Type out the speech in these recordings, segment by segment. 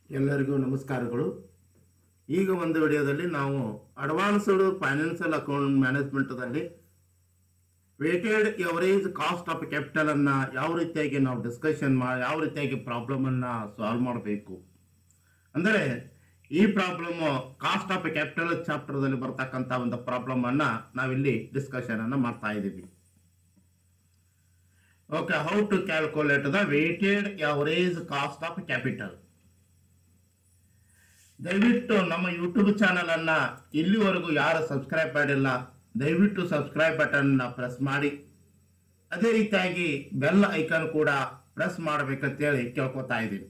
ಎಲ್ಲರಿಗೂ ನಮಸ್ಕಾರಗಳು. ಈಗ ಒಂದು ವಿಡಿಯೋದಲ್ಲಿ ನಾವು ಅಡ್ವಾನ್ಸ್ಡ್ ಫೈನಾನ್ಷಿಯಲ್ ಅಕೌಂಟ್ ಮ್ಯಾನೇಜ್ಮೆಂಟ್ದಲ್ಲಿ weighted average cost of capital ಅನ್ನು ಯಾವ ರೀತಿಯಾಗಿ ನಾವು ಡಿಸ್ಕಷನ್ ಯಾವ ರೀತಿಯಾಗಿ ಪ್ರಾಬ್ಲಮನ್ನು ಸಾಲ್ವ್ ಮಾಡಬೇಕು ಅಂದರೆ ಈ ಪ್ರಾಬ್ಲಮ್ ಕಾಸ್ಟ್ ಆಫ್ ಕ್ಯಾಪಿಟಲ್ ಚಾಪ್ಟರ್ದಲ್ಲಿ ಬರ್ತಕ್ಕಂಥ ಒಂದು ಪ್ರಾಬ್ಲಮನ್ನು ನಾವಿಲ್ಲಿ ಡಿಸ್ಕಷನನ್ನು ಮಾಡ್ತಾ ಇದ್ದೀವಿ. Okay, how to calculate the weighted average cost of capital. ದಯವಿಟ್ಟು ನಮ್ಮ ಯೂಟ್ಯೂಬ್ ಚಾನಲ್ ಅನ್ನ ಇಲ್ಲಿವರೆಗೂ ಯಾರು ಸಬ್ಸ್ಕ್ರೈಬ್ ಮಾಡಿಲ್ಲ ದಯವಿಟ್ಟು ಸಬ್ಸ್ಕ್ರೈಬ್ ಬಟನ್ ಪ್ರೆಸ್ ಮಾಡಿ, ಅದೇ ರೀತಿಯಾಗಿ ಬೆಲ್ ಐಕಾನ್ ಕೂಡ ಪ್ರೆಸ್ ಮಾಡಬೇಕಂತೇಳಿ ಕೇಳ್ಕೊತಾ ಇದ್ದೀವಿ.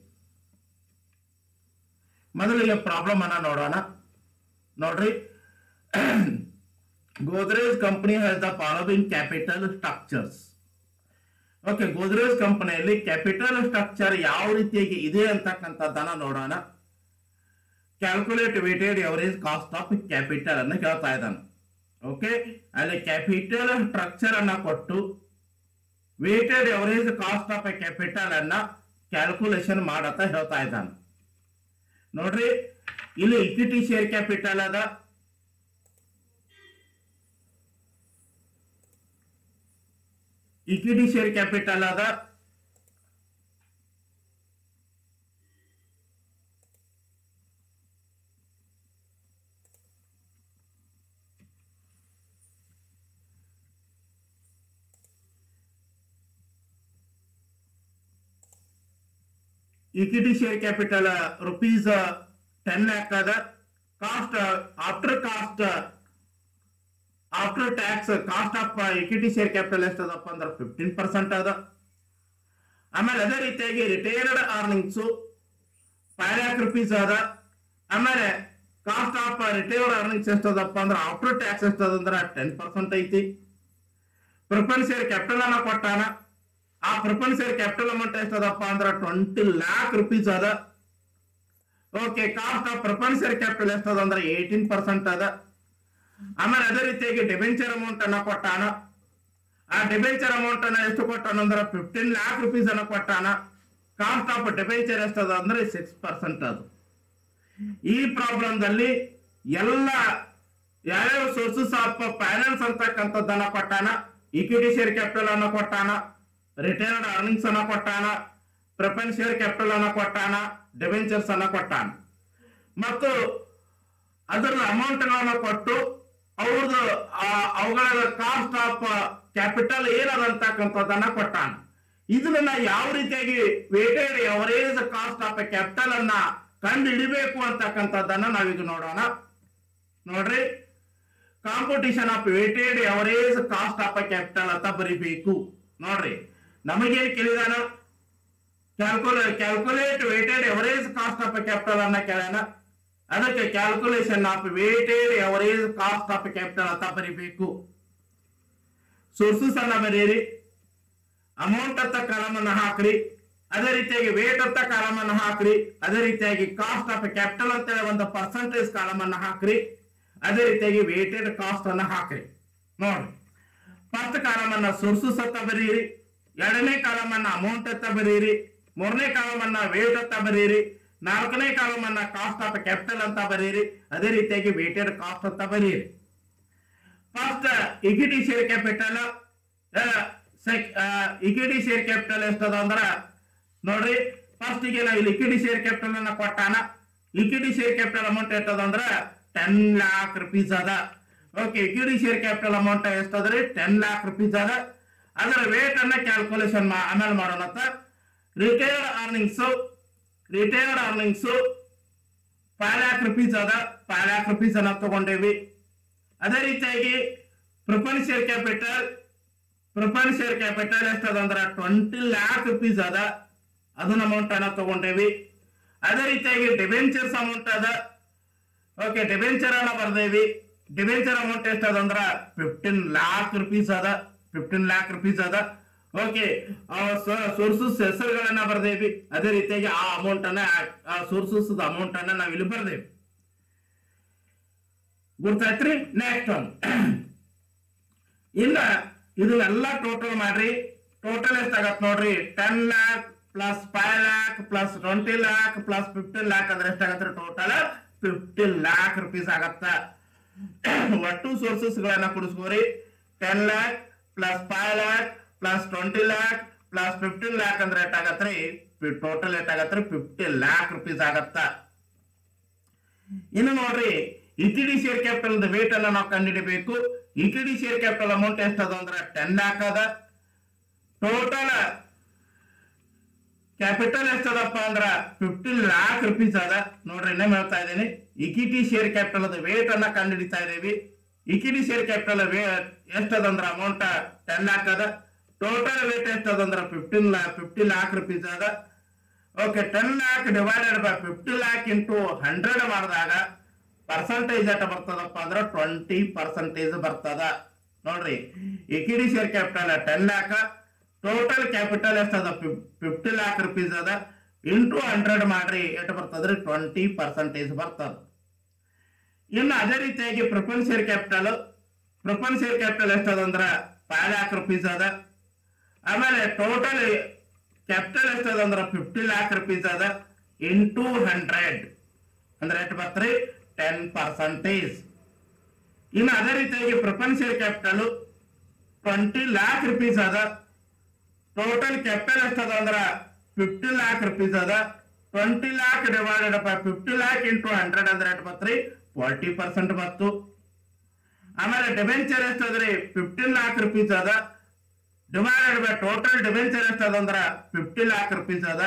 ಮೊದಲಿಗೆ ಪ್ರಾಬ್ಲಮ್ ಅನ್ನ ನೋಡೋಣ. ನೋಡ್ರಿ, Godrej company has the following capital structures. Okay, Godrej ಕಂಪನಿಯಲ್ಲಿ ಕ್ಯಾಪಿಟಲ್ ಸ್ಟ್ರಕ್ಚರ್ ಯಾವ ರೀತಿಯಾಗಿ ಇದೆ ಅಂತಕ್ಕಂಥದ್ದನ್ನ ನೋಡೋಣ. Calculate weighted average cost of capital ಅನ್ನು ಕೇಳ್ತಾ ಇದ್ದಾನೆ. ಓಕೆ, ಅಲ್ಲಿ ಕ್ಯಾಪಿಟಲ್ ಸ್ಟ್ರಕ್ಚರ್ ಅನ್ನ ಕೊಟ್ಟು weighted average cost of capital ಅನ್ನ ಕ್ಯಾಲ್ಕುಲೇಷನ್ ಮಾಡತ್ತ ಹೇಳ್ತಾ ಇದ್ದಾನೆ. ನೋಡ್ರಿ, ಇಲ್ಲಿ ಇಕ್ವಿಟಿ ಶೇರ್ ಕ್ಯಾಪಿಟಲ್ ಅದ, ಇಕ್ವಿಟಿ ಶೇರ್ ಕ್ಯಾಪಿಟಲ್ ಅದ, equity share capital rupees 10 lakh ಅದ. Cost after tax cost of equity share capital ಎಷ್ಟದಪ್ಪ ಅಂದ್ರೆ 15% ಅದ. ಆಮೇಲೆ ಅದೇ ರೀತಿಯಾಗಿ ರಿಟೈರ್ಡ್ ಅರ್ನಿಂಗ್ಸ್ 5 lakh rupees ಅದ. ಆಮೇಲೆ ಕಾಸ್ಟ್ ಆಫ್ ರಿಟೈರ್ಡ್ ಅರ್ನಿಂಗ್ಸ್ ಎಷ್ಟದಪ್ಪ ಅಂದ್ರೆ ಆಫ್ಟರ್ ಟ್ಯಾಕ್ಸ್ ಎಷ್ಟದಂದ್ರೆ 10% ಐತಿ. ಪ್ರಿಫರೆನ್ಸ್ ಶೇರ್ ಕ್ಯಾಪಿಟಲ್ ಅನ್ನ ಕೊಟ್ಟಾನ. ಆ ಪ್ರಿಫರೆನ್ಸ್ ಶೇರ್ ಕ್ಯಾಪಿಟಲ್ ಅಮೌಂಟ್ ಎಷ್ಟದಪ್ಪ ಅಂದ್ರೆ 20 lakh rupees ಅದ. Okay, cost of preference share capital ಎಷ್ಟದ ಅಂದ್ರೆ 18% ಅದ. ಆಮೇಲೆ ಅದೇ ರೀತಿಯಾಗಿ ಡಿಬೆಂಚರ್ ಅಮೌಂಟ್ ಅನ್ನ ಕೊಟ್ಟಾನ. ಆ ಡಿಬೆಂಚರ್ ಅಮೌಂಟ್ ಅನ್ನ ಎಷ್ಟು ಕೊಟ್ಟಾನ ಅಂದ್ರೆ 15 lakh rupees ಅನ್ನ ಕೊಟ್ಟಾನ. ಕಾಸ್ಟ್ ಆಫ್ ಡಿಬೆಂಚರ್ ಎಷ್ಟದ ಅಂದ್ರೆ 6% ಅದು. ಈ ಪ್ರಾಬ್ಲಮ್ ದಲ್ಲಿ ಎಲ್ಲ ಯಾವ್ಯಾವ ಸೋರ್ಸಸ್ ಆಫ್ ಫೈನಾನ್ಸ್ ಅಂತಕ್ಕಂಥದ್ದನ್ನ ಕೊಟ್ಟಾನ. ಇಕ್ವಿಟಿ ಶೇರ್ ಕ್ಯಾಪಿಟಲ್ ಅನ್ನ ಕೊಟ್ಟಾನ, ರಿಟೈರ್ಡ್ ಅರ್ನಿಂಗ್ಸ್ ಅನ್ನ ಕೊಟ್ಟಾನ, ಪ್ರಿಫರೆನ್ಸ್ ಶೇರ್ ಕ್ಯಾಪಿಟಲ್ ಅನ್ನ ಕೊಟ್ಟಾನ, ಡಿಬೆಂಚರ್ಸ್ ಅನ್ನ ಕೊಟ್ಟಾನ ಮತ್ತು ಅದರ ಅಮೌಂಟ್ ಗಳನ್ನ ಕೊಟ್ಟು ಅವ್ರದ್ದು ಅವುಗಳ ಕಾಸ್ಟ್ ಆಫ್ ಕ್ಯಾಪಿಟಲ್ ಏನದಂತಕ್ಕಂಥದ್ದನ್ನ ಕೊಟ್ಟಾನ. ಇದನ್ನ ಯಾವ ರೀತಿಯಾಗಿ weighted average cost of capital ಅನ್ನ ಕಂಡು ಹಿಡಿಬೇಕು ಅಂತಕ್ಕಂಥದ್ದನ್ನ ನಾವೀಗ ನೋಡೋಣ. ನೋಡ್ರಿ, competition of weighted average cost of capital ಅಂತ ಬರಿಬೇಕು. ನೋಡ್ರಿ, ನಮಗೇನು ಕೇಳಿದಾನ, calculate weighted average cost of capital ಅನ್ನ ಕೇಳೋಣ. ಅದಕ್ಕೆ calculation of weighted average cost of capital ಅಂತ ಬರಿಬೇಕು. ಸೋರ್ಸಸ್ ಅನ್ನ ಬರೀರಿ, ಅಮೌಂಟ್ ಅಂತ ಕಾಲಮ್ ಅನ್ನ ಹಾಕ್ರಿ, ಅದೇ ರೀತಿಯಾಗಿ ವೇಟ್ ಅಂತ ಕಾಲಮ್ ಅನ್ನ ಹಾಕ್ರಿ, ಅದೇ ರೀತಿಯಾಗಿ ಕಾಸ್ಟ್ ಆಫ್ ಕ್ಯಾಪಿಟಲ್ ಅಂತ ಒಂದು ಪರ್ಸೆಂಟೇಜ್ ಕಾಲಮ್ ಅನ್ನ ಹಾಕ್ರಿ, ಅದೇ ರೀತಿಯಾಗಿ ವೇಟೆಡ್ ಕಾಸ್ಟ್ ಅನ್ನ ಹಾಕ್ರಿ. ನೋಡ್ರಿ, ಫಸ್ಟ್ ಕಾಲಮ್ ಅನ್ನ ಸೋರ್ಸಸ್ ಅಂತ ಬರೀರಿ, ಎರಡನೇ ಕಾಲಮ್ ಅನ್ನ ಅಮೌಂಟ್ ಅಂತ ಬರೀರಿ, ಮೂರನೇ ಕಾಲಮ್ ಅನ್ನ ವೇಟ್ ಅಂತ ಬರೀರಿ, ನಾಲ್ಕನೇ ಕಾಲಮ್ ಅನ್ನ ಕಾಸ್ಟ್ ಆಫ್ ಕ್ಯಾಪಿಟಲ್ ಅಂತ ಬರೀರಿ, ಅದೇ ರೀತಿಯಾಗಿ ವೇಟೆಡ್ ಕಾಸ್ಟ್ ಅಂತ ಬರೀರಿ. First equity share capital, equity share capital ಎಷ್ಟದ ಅಂದ್ರ ನೋಡ್ರಿ, ಫಸ್ಟ್ ಗೆ ನಾವು ಇಲ್ಲಿ ಇಕ್ವಿಟಿ ಶೇರ್ ಕ್ಯಾಪಿಟಲ್ ಅನ್ನ ಕೊಟ್ಟಾನ. ಇಕ್ವಿಟಿ ಶೇರ್ ಕ್ಯಾಪಿಟಲ್ ಅಮೌಂಟ್ ಎಷ್ಟದ ಅಂದ್ರ 10 lakh rupees ಅದ. Okay, equity share capital amount ಎಷ್ಟದ್ರಿ 10 lakh rupees ಅದ. ಅದರ ವೇಟ್ ಅನ್ನ ಕ್ಯಾಲ್ಕುಲೇಷನ್ ಆಮೇಲೆ ಮಾಡೋಣ. ರಿಟೈರ್ಡ್ ಅರ್ನಿಂಗ್ಸ್ 5 lakh rupees ಅದ. 5 lakh rupees ಅನ್ನ ತಗೊಂಡೇವಿ. ಅದೇ ರೀತಿಯಾಗಿ ಪ್ರಿಫರೆನ್ಸ್ ಶೇರ್ ಕ್ಯಾಪಿಟಲ್ ಎಷ್ಟದ ಅಂದ್ರೆ 20 lakh rupees ಅದ. ಅದನ್ನ ಅಮೌಂಟ್ ಅನ್ನ ತಗೊಂಡೇವಿ. ಅದೇ ರೀತಿಯಾಗಿ ಡಿಬೆಂಚರ್ಸ್ ಅಮೌಂಟ್ ಅದ. ಓಕೆ, ಡಿಬೆಂಚರ್ ಅನ್ನ ಬರ್ದೇವಿ. ಡಿಬೆಂಚರ್ ಅಮೌಂಟ್ ಎಷ್ಟದ ಅಂದ್ರ 15 lakh rupees ಅದ. 15 lakh rupees ಅದ. ಓಕೆ, ಸೋರ್ಸಸ್ ಹೆಸರುಗಳನ್ನ ಬರ್ದೇವಿ. ಅದೇ ರೀತಿಯಾಗಿ ಆ ಅಮೌಂಟ್ ಅನ್ನ ಸೋರ್ಸಸ್ ಅಮೌಂಟ್ ಅನ್ನ ನಾವ್ ಇಲ್ಲಿ ಬರ್ದೇವಿ. ಗೊತ್ತಾಯ್ತ್ರಿ? ನೆಕ್ಸ್ಟ್ ಒನ್, ಇನ್ನ ಇದನ್ನೆಲ್ಲ ಟೋಟಲ್ ಮಾಡ್ರಿ. ಟೋಟಲ್ ಎಷ್ಟಾಗತ್ ನೋಡ್ರಿ, 10 lakh plus 5 lakh plus 20 lakh plus 15 lakh ಅಂದ್ರೆ ಎಷ್ಟಾಗತ್ತೆ ಟೋಟಲ್ 15 lakh rupees ಆಗತ್ತ. ಒಟ್ಟು ಸೋರ್ಸಸ್ ಗಳನ್ನ ಕೂಡಿಸ್ಕೋರಿ 10 lakh plus 5 lakh plus 20 lakh plus 15 lakh ಅಂದ್ರೆ ಎಷ್ಟಾಗತ್ರಿ ಟೋಟಲ್ ಎಷ್ಟಾಗತ್ರಿ 50 lakh rupees ಆಗತ್ತ. ಇನ್ನು ನೋಡ್ರಿ ಇಕ್ವಿಟಿ ಶೇರ್ ಕ್ಯಾಪಿಟಲ್ ವೇಟ್ ಅನ್ನ ನಾವು ಕಂಡುಹಿಡಿಯಬೇಕು. ಇಕ್ವಿಟಿ ಶೇರ್ ಕ್ಯಾಪಿಟಲ್ ಅಮೌಂಟ್ ಎಷ್ಟದ ಅಂದ್ರೆ 10 lakh ಅದ. ಟೋಟಲ್ ಕ್ಯಾಪಿಟಲ್ ಎಷ್ಟದಪ್ಪ ಅಂದ್ರ 15 lakh rupees ಅದ. ನೋಡ್ರಿ ಇನ್ನೊಮ್ಮೆ ಹೇಳ್ತಾ ಇದ್ದೀನಿ, ಇಕ್ವಿಟಿ ಶೇರ್ ಕ್ಯಾಪಿಟಲ್ ವೇಟ್ ಅನ್ನ ಕಂಡುಹಿಡಿತಾ ಇದ್ದೀವಿ. ಇಕ್ವಿಟಿ ಶೇರ್ ಕ್ಯಾಪಿಟಲ್ ಎಷ್ಟದಂದ್ರ ಅಮೌಂಟ್ 10 lakh ಅದ. ಟೋಟಲ್ ವೇಟ್ ಎಷ್ಟದಂದ್ರ 50 lakh rupees ಅದ. Okay, 10 lakh divided by 50 lakh into 100 ಮಾಡಿದಾಗ ಪರ್ಸೆಂಟೇಜ್ ಎಷ್ಟ ಬರ್ತದಪ್ಪ ಅಂದ್ರ 20% ಬರ್ತದ. ನೋಡ್ರಿ equity share capital 10 lakh, total capital ಎಷ್ಟದ 50 lakh rupees ಅದ. ಇಂಟು 100 ಮಾಡ್ರಿ ಎಷ್ಟು ಬರ್ತದ್ರಿ 20% ಬರ್ತದ. ಇನ್ನು ಅದೇ ರೀತಿಯಾಗಿ ಪ್ರಿಫರೆನ್ಸ್ ಶೇರ್ ಕ್ಯಾಪಿಟಲ್ ಎಷ್ಟದಂದ್ರ 5 lakh rupees ಅದ. ಆಮೇಲೆ ಟೋಟಲ್ ಕ್ಯಾಪಿಟಲ್ ಎಷ್ಟದಂದ್ರ 50 lakh rupees ಅದ. ಇಂಟು 100 ಅಂದ್ರೆ ಎಷ್ಟು ಬರ್ತ್ರಿ 10%. ಇನ್ನು ಅದೇ ರೀತಿಯಾಗಿ preference share capital 20 lakh rupees ಅದ. ಟೋಟಲ್ ಕ್ಯಾಪಿಟಲ್ ಎಷ್ಟದ ಅಂದ್ರ 50 lakh rupees ಅದ. 20 lakh divided by 50 lakh into 100 ಅಂದ್ರೆ ಎಷ್ಟು ಬರ್ತ್ರಿ 40% ಬಂತು. ಆಮೇಲೆ ಡಿಬೆಂಚರ್ ಎಷ್ಟದ್ರಿ 15 lakh rupees ಅದ. ಡಿವೈಡೆಡ್ ಬೈ ಟೋಟಲ್ ಡಿಬೆಂಚರ್ ಎಷ್ಟದ ಅಂದ್ರ 50 lakh rupees ಅದ.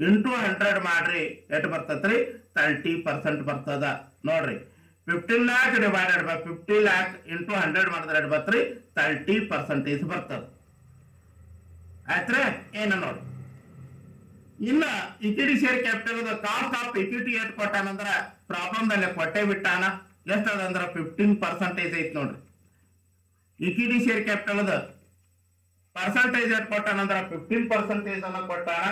ಇಂಟು 100 ಮಾಡ್ರಿ ಎಷ್ಟು ಬರ್ತತ್ರಿ 30% ಬರ್ತದ. ನೋಡ್ರಿ 15 lakh divided by 50 lakh into 100 ಮಾಡಿದ್ರೆ ಎಷ್ಟು ಬರ್ತ್ರಿ 30% ಬರ್ತದ. ಆಯ್ತ್ರೆ ಏನ ನೋಡಿ. ಇನ್ನ equity share capital cost of equity ಎಷ್ಟು ಕೊಟ್ಟಾನಂದ್ರ ಪ್ರಾಬ್ಲಮ್ ದಲ್ಲಿ ಕೊಟ್ಟೆ ಬಿಟ್ಟಾನ. ಎಷ್ಟದ ಅಂದ್ರ 15% ಐತಿ ನೋಡ್ರಿ. ಇಕ್ವಿಟಿ ಶೇರ್ ಕ್ಯಾಪಿಟಲ್ ಪರ್ಸೆಂಟೇಜ್ ಎಷ್ಟು ಕೊಟ್ಟಾನಂದ್ರ 15% ಅನ್ನ ಕೊಟ್ಟಾನ.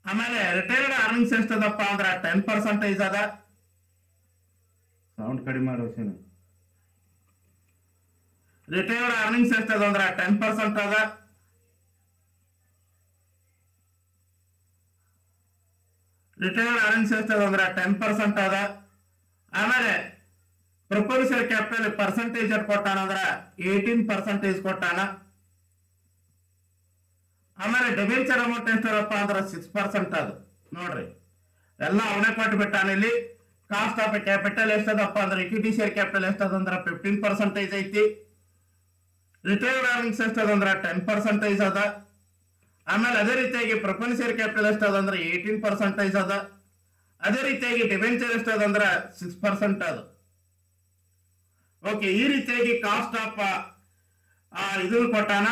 ಆಮೇಲೆ ರಿಟೈರ್ಡ್ ಅರ್ನಿಂಗ್ಸ್ ಎಷ್ಟದಪ್ಪ ಅಂದ್ರ 10% ಅದ. ಸೌಂಡ್ ಕಡಿಮೆ ಮಾಡೋ ರಿಟೈರ್ಡ್ ಅರ್ನಿಂಗ್ಸ್ ಎಷ್ಟದ ಅಂದ್ರ 10% ಅದ. ರಿಟೈರ್ಡ್ ಅರ್ನಿಂಗ್ಸ್ ಎಷ್ಟದ ಅಂದ್ರ 10% ಅದ. ಆಮೇಲೆ ಪ್ರಿಫರೆನ್ಸ್ ಶೇರ್ ಕ್ಯಾಪಿಟಲ್ ಪರ್ಸೆಂಟೇಜ್ ಎಷ್ಟು ಕೊಟ್ಟಾನಂದ್ರ 18% ಕೊಟ್ಟಾನ. ಆಮೇಲೆ ಡಿಬೆಂಚರ್ ಅಮೌಂಟ್ ಎಷ್ಟದಪ್ಪ ಅಂದ್ರ 6% ಅದು. ನೋಡ್ರಿ ಎಲ್ಲ ಅವನೇ ಕೊಟ್ಟು ಬಿಟ್ಟಾನ. ಇಲ್ಲಿ ಕಾಸ್ಟ್ ಆಫ್ ಕ್ಯಾಪಿಟಲ್ ಎಷ್ಟದಪ್ಪ ಅಂದ್ರ ಇಕ್ವಿಟಿ ಶೇರ್ ಕ್ಯಾಪಿಟಲ್ ಎಷ್ಟದಂದ್ರ 15% ಐತಿ. ರಿಟೈರ್ಡ್ ಅರ್ನಿಂಗ್ಸ್ ಎಷ್ಟದಂದ್ರ 10% ಅದ. ಆಮೇಲೆ ಅದೇ ರೀತಿಯಾಗಿ ಪ್ರಿಫರೆನ್ಸ್ ಶೇರ್ ಕ್ಯಾಪಿಟಲ್ ಎಷ್ಟದಂದ್ರ 18% ಅದ. ಅದೇ ರೀತಿಯಾಗಿ ಡಿಬೆಂಚರ್ ಎಷ್ಟದಂದ್ರ 6% ಅದು. ಓಕೆ, ಈ ರೀತಿಯಾಗಿ ಕಾಸ್ಟ್ ಆಫ್ ಇದನ್ನ ಕೊಟ್ಟಾನ.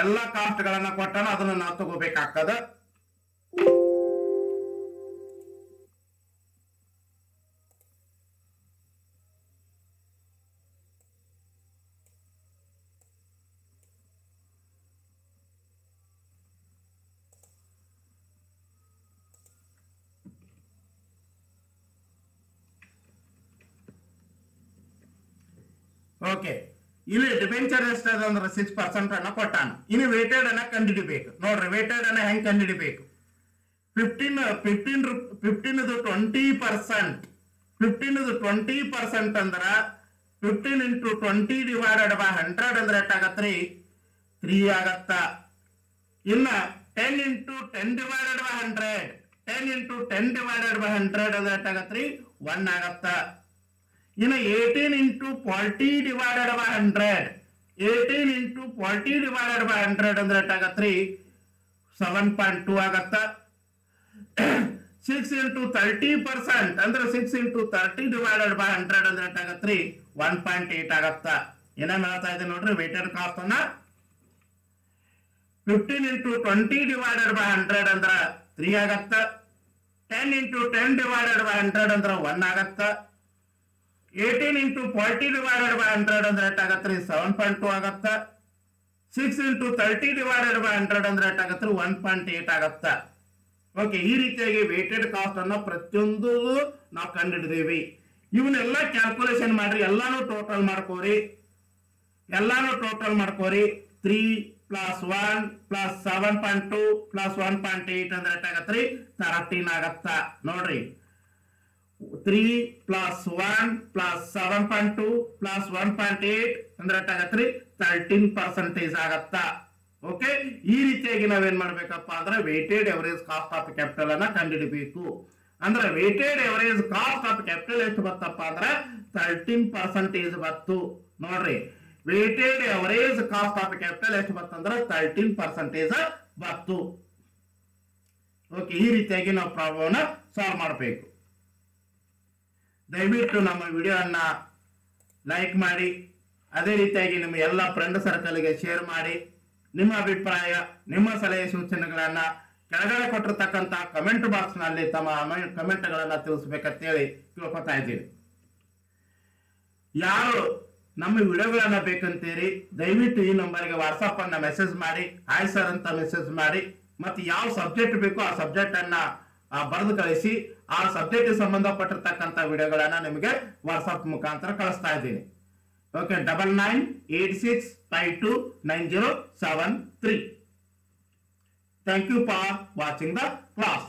ಎಲ್ಲಾ ಕಾಸ್ಟ್ ಗಳನ್ನ ಕೊಟ್ಟಾನ, ಅದನ್ನ ನಾವು ತಗೋಬೇಕಾಗ್ತದ. ಓಕೆ, ಇಲ್ಲಿ ಡಿಬೆಂಚರ್ ಎಷ್ಟದ ಅಂದ್ರೆ 6% ಅನ್ನ ಕೊಟ್ಟಾನ. ಇನ್ನು ವೇಟೆಡ್ ಅನ್ನ ಕಂಡುಹಿಡಿಬೇಕು. ನೋಡ್ರಿ ವೇಟೆಡ್ ಅನ್ನ ಹೆಂಗ್ ಕಂಡುಹಿಡಿಬೇಕು. 15 20% ಅಂದ್ರ 15 ಇಂಟು 20 ಡಿವೈಡೆಡ್ ಬೈ 100 ಅಂದ್ರೆ ಎಷ್ಟಾಗತ್ರಿ 3 ಆಗತ್ತ. ಇನ್ನ 10 into 10 divided by 100 10 into 10 divided by 100 ಅಂದ್ರೆ ಎಷ್ಟಾಗತ್ರಿ 1 ಆಗತ್ತ. ಇನ್ನು 18 into 40 divided by 100 18 into 40 divided by 100 ಅಂದ್ರೆ ಎಷ್ಟಾಗತ್ರಿ 7.2 ಆಗತ್ತ. 6 ಇಂಟು 30% ಅಂದ್ರೆ 6 ಇಂಟು 30 ಡಿವೈಡೆಡ್ ಬೈ 100 ಅಂದ್ರೆ ಎಷ್ಟಾಗತ್ರಿ 1.8 ಆಗತ್ತ. ಏನೇನ್ ಹೇಳ್ತಾ ಇದೆ ನೋಡ್ರಿ. ವೇಟೆಡ್ ಕಾಸ್ಟ್ ಅನ್ನ 15 ಇಂಟು 20 ಡಿವೈಡೆಡ್ ಬೈ 100 ಅಂದ್ರ 3 ಆಗತ್ತ. 10 ಇಂಟು 10 ಡಿವೈಡೆಡ್ ಬೈ 100 ಅಂದ್ರ 1 ಆಗತ್ತ. 18 ಇಂಟು 40 ಡಿವೈಡೆಡ್ ಬೈ 100 ಅಂದ್ರೆ ಎಷ್ಟಾಗತ್ರಿ 7.2 ಆಗತ್ತ. 6 ಇಂಟು 30 ಡಿವೈಡೆಡ್ ಬೈ 100 ಅಂದ್ರೆ ಎಷ್ಟಾಗತ್ರಿ 1.8 ಆಗತ್ತ. ಓಕೆ, ಈ ರೀತಿಯಾಗಿ ವೇಟೆಡ್ ಕಾಸ್ಟ್ ಅನ್ನ ಪ್ರತಿಯೊಂದು ನಾವು ಕಂಡುಹಿಡಿದೀವಿ. ಇವನ್ನೆಲ್ಲ ಕ್ಯಾಲ್ಕುಲೇಷನ್ ಮಾಡ್ರಿ, ಎಲ್ಲಾನು ಟೋಟಲ್ ಮಾಡ್ಕೋರಿ. 3 ಪ್ಲಸ್ 1 ಪ್ಲಸ್ 7.2 ಪ್ಲಸ್ 1.8 ಅಂದ್ರೆ ಎಷ್ಟಾಗತ್ರಿ 13 ಆಗತ್ತ ನೋಡ್ರಿ 3 ಪ್ಲಸ್ 1 ಪ್ಲಸ್ 7.2 ಪ್ಲಸ್ 1.8 ಅಂದ್ರೆ ಎಷ್ಟಾಗತ್ರಿ 13% ಆಗತ್ತ ಓಕೆ ಈ ರೀತಿಯಾಗಿ ನಾವೇನ್ ಮಾಡ್ಬೇಕಪ್ಪ ಅಂದ್ರೆ weighted average cost of capital ಅನ್ನ ಕಂಡುಹಿಡಬೇಕು ಅಂದ್ರೆ weighted average cost of capital ಎಷ್ಟು ಬರ್ತಪ್ಪ ಅಂದ್ರೆ 13% ಬತ್ತು ನೋಡ್ರಿ weighted average cost of capital ಎಷ್ಟು ಬರ್ತಂದ್ರೆ 13% ಬತ್ತು ಓಕೆ ಈ ರೀತಿಯಾಗಿ ನಾವು ಪ್ರಾಬ್ಲಮ್ ಸಾಲ್ವ್ ಮಾಡಬೇಕು ದಯವಿಟ್ಟು ನಮ್ಮ ವಿಡಿಯೋನ ಲೈಕ್ ಮಾಡಿ ಅದೇ ರೀತಿಯಾಗಿ ನಿಮ್ಮ ಎಲ್ಲ ಫ್ರೆಂಡ್ ಸರ್ಕಲ್ಗೆ ಶೇರ್ ಮಾಡಿ ನಿಮ್ಮ ಅಭಿಪ್ರಾಯ ನಿಮ್ಮ ಸಲಹೆ ಸೂಚನೆಗಳನ್ನ ಕೆಳಗಡೆ ಕೊಟ್ಟಿರ್ತಕ್ಕಂಥ ಕಮೆಂಟ್ ಬಾಕ್ಸ್ ನಲ್ಲಿ ತಮ್ಮ ಕಮೆಂಟ್ಗಳನ್ನ ತಿಳಿಸ್ಬೇಕಂತೇಳಿ ತಿಳ್ಕೊತಾ ಇದ್ದೀನಿ ಯಾರು ನಮ್ಮ ವಿಡಿಯೋಗಳನ್ನ ಬೇಕಂತೀರಿ ದಯವಿಟ್ಟು ಈ ನಂಬರ್ಗೆ ವಾಟ್ಸಪ್ ಅನ್ನ ಮೆಸೇಜ್ ಮಾಡಿ ಹಾಯ್ ಸರ್ ಅಂತ ಮೆಸೇಜ್ ಮಾಡಿ ಮತ್ತೆ ಯಾವ ಸಬ್ಜೆಕ್ಟ್ ಬೇಕೋ ಆ ಸಬ್ಜೆಕ್ಟ್ ಅನ್ನ ಬರೆದು ಕಳಿಸಿ ಆ ಸಬ್ಜೆಕ್ಟ್ ಸಂಬಂಧಪಟ್ಟಿರ್ತಕ್ಕಂಥ ವಿಡಿಯೋಗಳನ್ನ ನಿಮಗೆ ವಾಟ್ಸಪ್ ಮುಖಾಂತರ ಕಳಿಸ್ತಾ ಇದ್ದೀನಿ okay 9986529073 thank you for watching the class